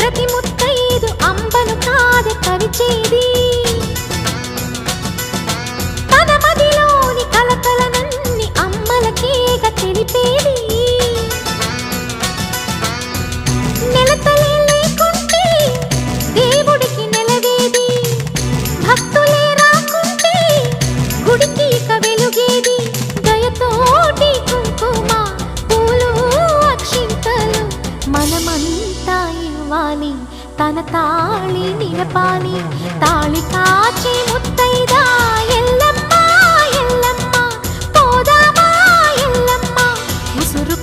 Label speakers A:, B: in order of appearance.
A: ప్రతి ముత్తైదు అంబను కాదే కరిచేది తన మదిలోని కలకలనన్ని అమ్మలకేగ తెలిపేది నెలతలే లేకుంటే దేవుడికి నెలవేది భక్తులే రాకుంటే గుడికి ఇక వెలుగేది దయతోటి కుంకుమ పూలు అక్షింతలు మనమంతా ఇవ్వాలి తన తాళి నిలపాలి తాళి కాచి ముత్తైదా ఎల్లమ్మ ఎల్లమ్మ పోదామా ఎల్లమ్మ ఉసురు